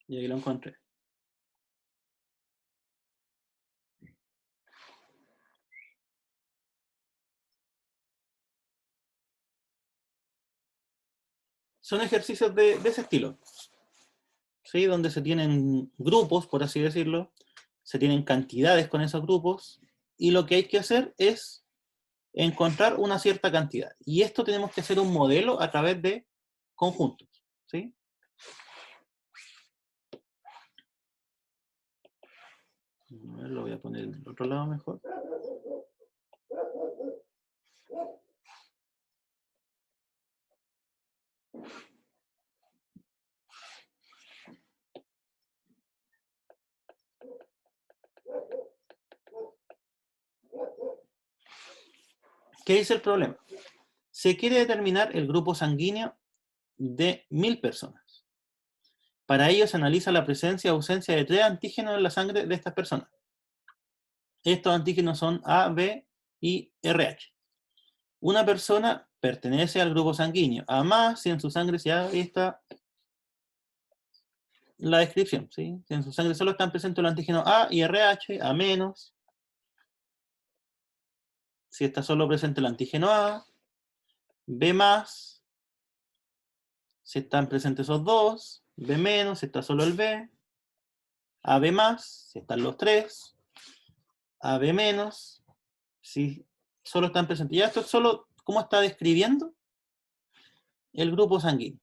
Y ahí lo encontré. Son ejercicios de ese estilo, ¿sí? Donde se tienen grupos, por así decirlo, se tienen cantidades con esos grupos, y lo que hay que hacer es encontrar una cierta cantidad. Y esto tenemos que hacer un modelo a través de conjuntos, ¿sí? A ver, lo voy a poner del otro lado mejor. ¿Qué es el problema? Se quiere determinar el grupo sanguíneo de 1000 personas. Para ello se analiza la presencia o ausencia de 3 antígenos en la sangre de estas personas. Estos antígenos son A, B y RH. Una persona pertenece al grupo sanguíneo A más si en su sangre ya está la descripción, ¿sí? Si en su sangre solo están presentes los antígenos A y RH, A menos. Si está solo presente el antígeno A, B más. Si están presentes esos dos, B menos, si está solo el B. AB más, si están los tres. AB menos, si solo están presentes. Ya esto es solo cómo está describiendo el grupo sanguíneo,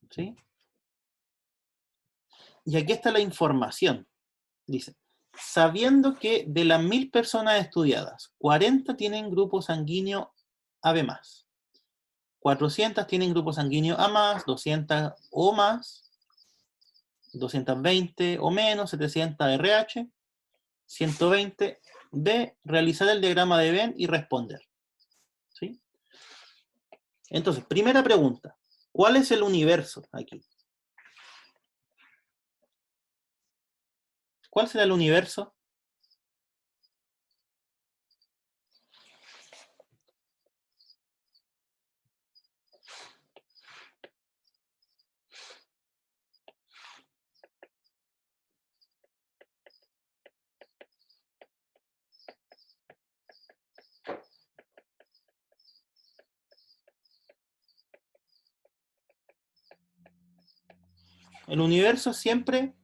¿sí? Y aquí está la información. Dice, sabiendo que de las 1000 personas estudiadas, 40 tienen grupo sanguíneo AB+, 400 tienen grupo sanguíneo A+, 200 O+, 220 o menos, 700 RH, 120 B, realizar el diagrama de Venn y responder. ¿Sí? Entonces, primera pregunta, ¿cuál es el universo aquí? ¿Cuál será el universo? El universo es siempre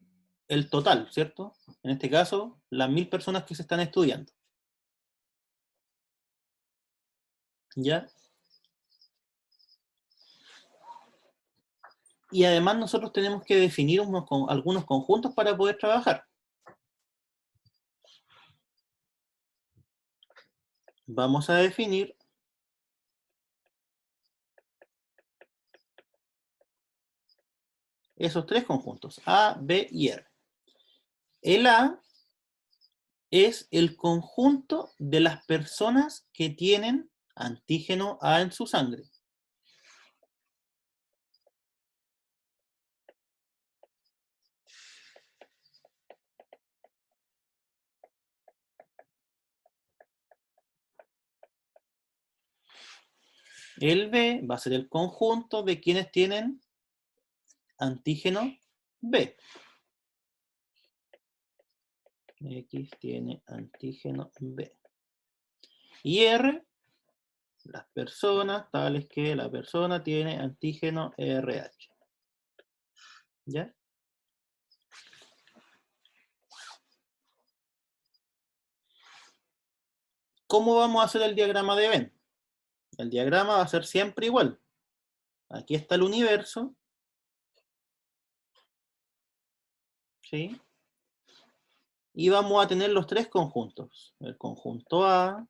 el total, ¿cierto? En este caso, las 1000 personas que se están estudiando. ¿Ya? Y además nosotros tenemos que definir algunos conjuntos para poder trabajar. Vamos a definir esos tres conjuntos, A, B y R. El A es el conjunto de las personas que tienen antígeno A en su sangre. El B va a ser el conjunto de quienes tienen antígeno B. X tiene antígeno B. Y R, las personas tales que la persona tiene antígeno RH. ¿Ya? ¿Cómo vamos a hacer el diagrama de Venn? El diagrama va a ser siempre igual. Aquí está el universo. ¿Sí? Y vamos a tener los tres conjuntos. El conjunto A,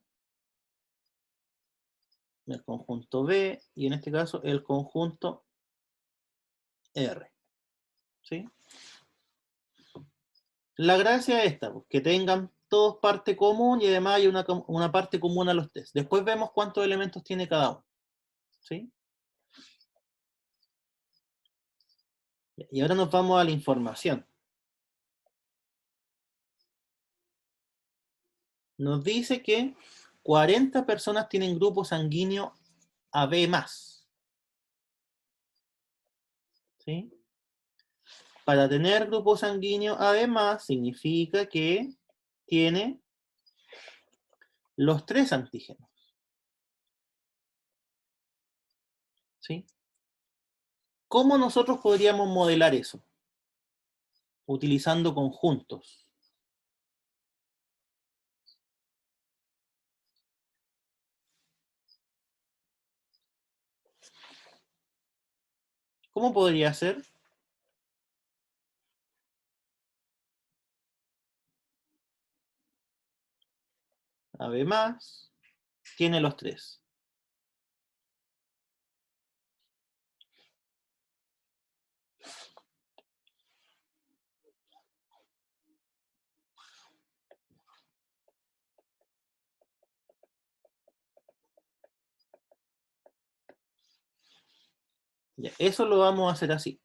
el conjunto B y en este caso el conjunto R. ¿Sí? La gracia es esta, pues, que tengan todos parte común y además hay una parte común a los tres. Después vemos cuántos elementos tiene cada uno. ¿Sí? Y ahora nos vamos a la información. Nos dice que 40 personas tienen grupo sanguíneo AB+. ¿Sí? Para tener grupo sanguíneo AB+, significa que tiene los tres antígenos. ¿Sí? ¿Cómo nosotros podríamos modelar eso? Utilizando conjuntos. ¿Cómo podría ser? AB+, tiene los tres. Ya, eso lo vamos a hacer así.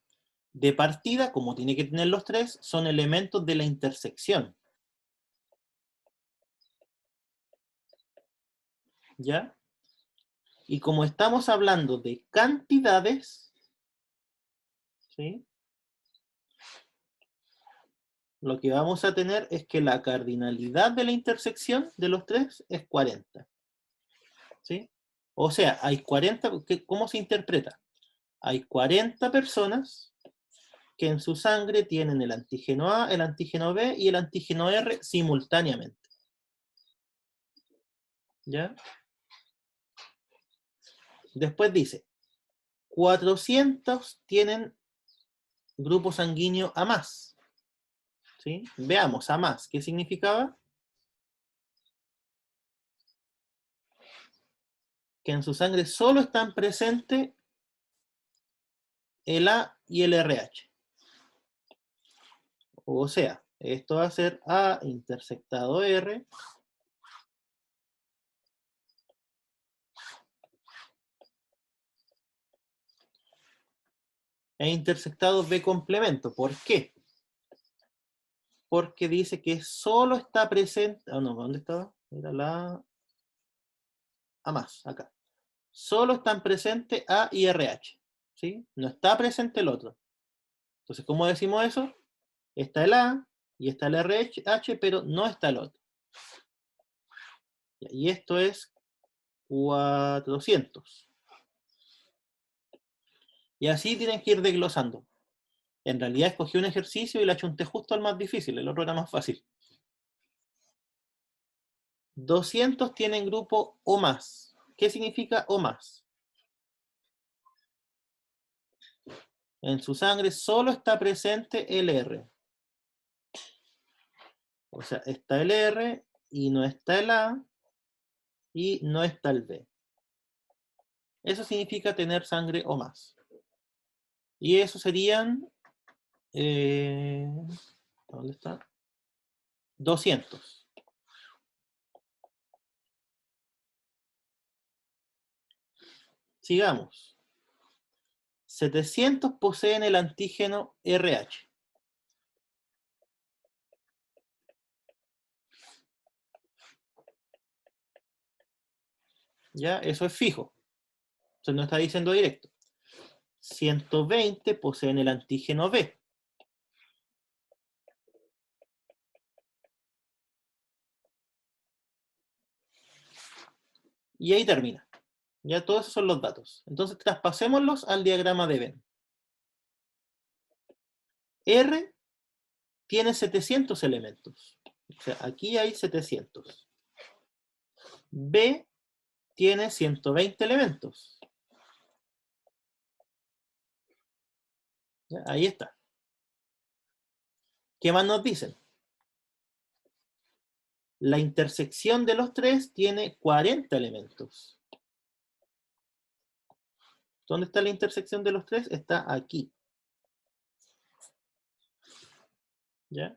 De partida, como tiene que tener los tres, son elementos de la intersección. ¿Ya? Y como estamos hablando de cantidades, ¿sí? Lo que vamos a tener es que la cardinalidad de la intersección de los tres es 40. ¿Sí? O sea, hay 40, ¿cómo se interpreta? Hay 40 personas que en su sangre tienen el antígeno A, el antígeno B y el antígeno R simultáneamente. ¿Ya? Después dice, 400 tienen grupo sanguíneo A+. ¿Sí? Veamos, A+, ¿qué significaba? Que en su sangre solo están presentes el A y el RH. O sea, esto va a ser A intersectado R e intersectado B complemento. ¿Por qué? Porque dice que solo está presente... Ah, no, ¿dónde estaba? Era la... A+, acá. Solo están presentes A y RH. ¿Sí? No está presente el otro. Entonces, ¿cómo decimos eso? Está el A y está el RH, pero no está el otro. Y esto es 400. Y así tienen que ir desglosando. En realidad escogí un ejercicio y le achunté justo al más difícil, el otro era más fácil. 200 tienen grupo O+. ¿Qué significa o más? En su sangre solo está presente el R. O sea, está el R y no está el A y no está el B. Eso significa tener sangre o más. Y eso serían... ¿dónde está? 200. Sigamos. 700 poseen el antígeno RH. ¿Ya? Eso es fijo. Entonces no está diciendo directo. 120 poseen el antígeno B. Y ahí termina. Ya todos esos son los datos. Entonces traspasémoslos al diagrama de Venn. R tiene 700 elementos. O sea, aquí hay 700. B tiene 120 elementos. ¿Ya? Ahí está. ¿Qué más nos dicen? La intersección de los tres tiene 40 elementos. ¿Dónde está la intersección de los tres? Está aquí. ¿Ya?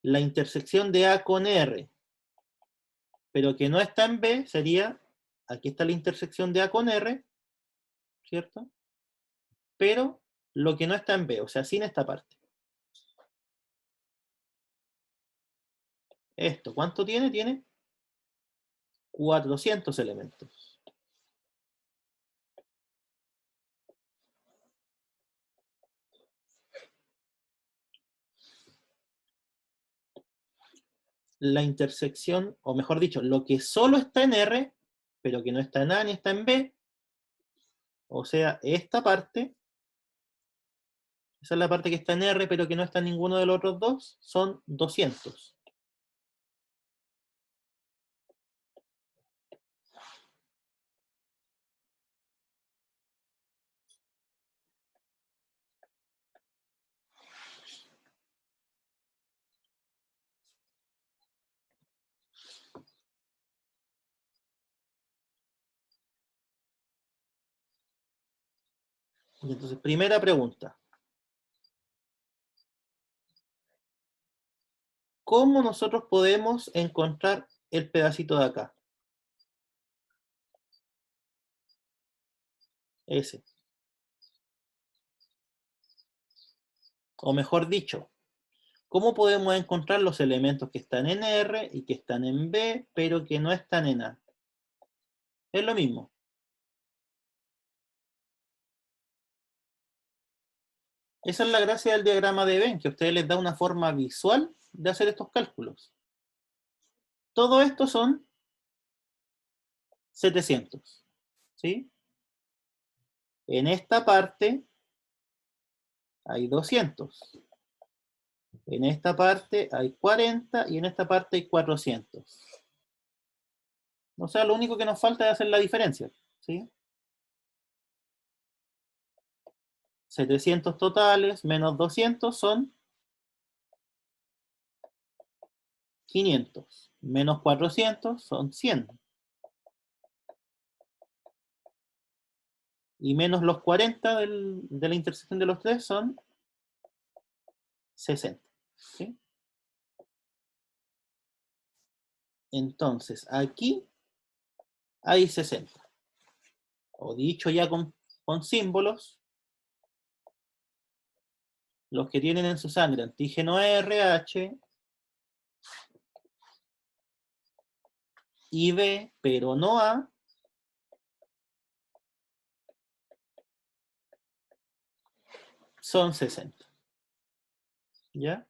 La intersección de A con R, pero que no está en B, sería, aquí está la intersección de A con R, ¿cierto? Pero lo que no está en B, o sea, sin esta parte. Esto, ¿cuánto tiene? Tiene 400 elementos. La intersección, o mejor dicho, lo que solo está en R, pero que no está en A ni está en B, o sea, esta parte, esa es la parte que está en R, pero que no está en ninguno de los otros dos, son 200. Y entonces, primera pregunta. ¿Cómo nosotros podemos encontrar el pedacito de acá? Ese. O mejor dicho, ¿cómo podemos encontrar los elementos que están en R y que están en B, pero que no están en A? Es lo mismo. Esa es la gracia del diagrama de Venn, que a ustedes les da una forma visual de hacer estos cálculos. Todo esto son 700. ¿Sí? En esta parte hay 200. En esta parte hay 40 y en esta parte hay 400. O sea, lo único que nos falta es hacer la diferencia. ¿Sí? 700 totales menos 200 son 500. Menos 400 son 100. Y menos los 40 de la intersección de los tres son 60. ¿Sí? Entonces, aquí hay 60. O dicho ya con símbolos, los que tienen en su sangre antígeno RH y B, pero no A, son 60. ¿Ya?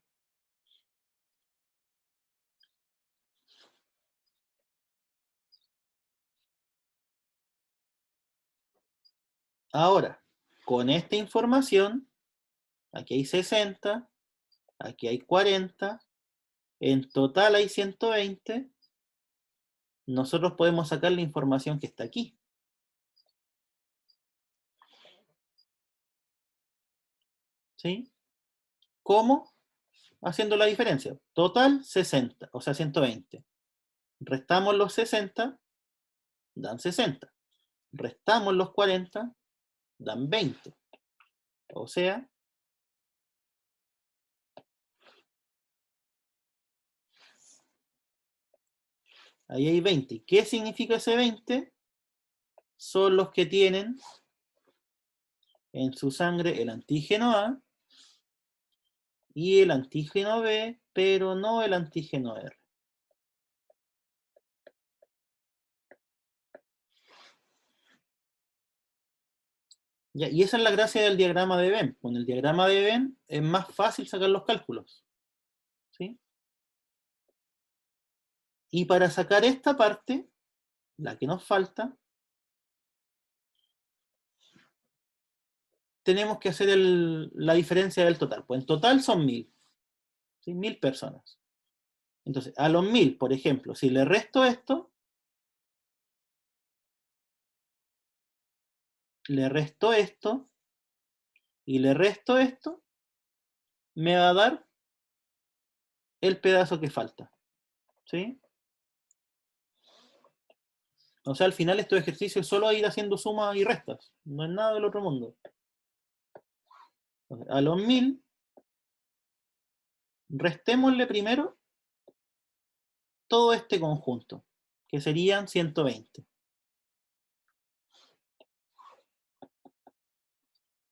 Ahora, con esta información, aquí hay 60, aquí hay 40, en total hay 120, nosotros podemos sacar la información que está aquí. ¿Sí? ¿Cómo? Haciendo la diferencia. Total 60, o sea 120. Restamos los 60, dan 60. Restamos los 40, dan 20. O sea, ahí hay 20. ¿Qué significa ese 20? Son los que tienen en su sangre el antígeno A y el antígeno B, pero no el antígeno R. Ya, y esa es la gracia del diagrama de Venn. Con el diagrama de Venn es más fácil sacar los cálculos. ¿Sí? Y para sacar esta parte, la que nos falta, tenemos que hacer la diferencia del total. Pues en total son 1000. ¿Sí? 1000 personas. Entonces, a los 1000, por ejemplo, si le resto esto, le resto esto, y le resto esto, me va a dar el pedazo que falta. ¿Sí? O sea, al final estos ejercicios solo ir haciendo sumas y restas. No es nada del otro mundo. Entonces, a los 1000, restémosle primero todo este conjunto, que serían 120.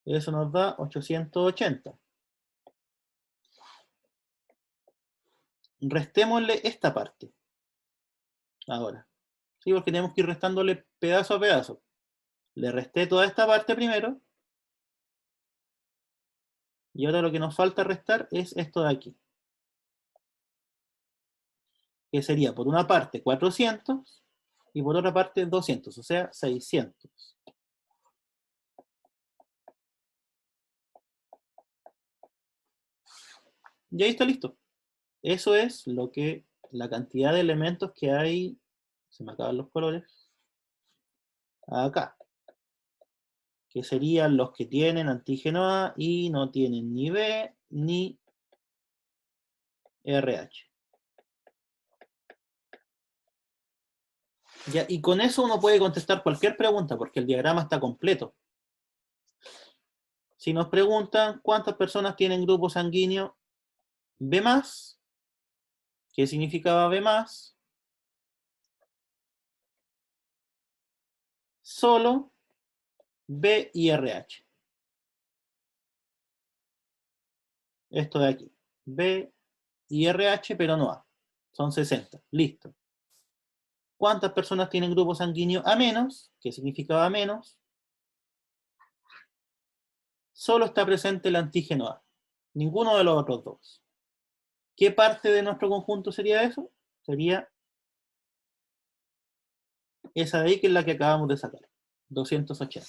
Eso nos da 880. Restémosle esta parte. Ahora. ¿Sí? Porque tenemos que ir restándole pedazo a pedazo. Le resté toda esta parte primero. Y ahora lo que nos falta restar es esto de aquí. Que sería por una parte 400 y por otra parte 200, o sea 600. Y ahí está listo. Eso es lo que la cantidad de elementos que hay, se me acaban los colores, acá. Que serían los que tienen antígeno A y no tienen ni B ni RH. Ya, y con eso uno puede contestar cualquier pregunta, porque el diagrama está completo. Si nos preguntan cuántas personas tienen grupo sanguíneo B+, ¿qué significaba B+? Solo B y RH. Esto de aquí. B y RH, pero no A. Son 60. Listo. ¿Cuántas personas tienen grupo sanguíneo A-? ¿Qué significaba A-? Solo está presente el antígeno A. Ninguno de los otros dos. ¿Qué parte de nuestro conjunto sería eso? Sería esa de ahí, que es la que acabamos de sacar. 280.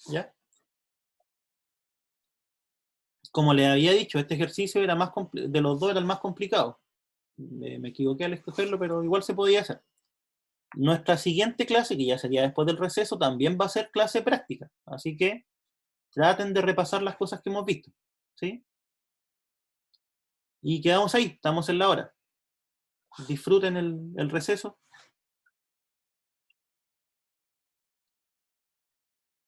¿Ya? Como les había dicho, este ejercicio era más de los dos era el más complicado. Me equivoqué al escogerlo, pero igual se podía hacer. Nuestra siguiente clase, que ya sería después del receso, también va a ser clase práctica. Así que traten de repasar las cosas que hemos visto. ¿Sí? Y quedamos ahí, estamos en la hora. Disfruten el receso.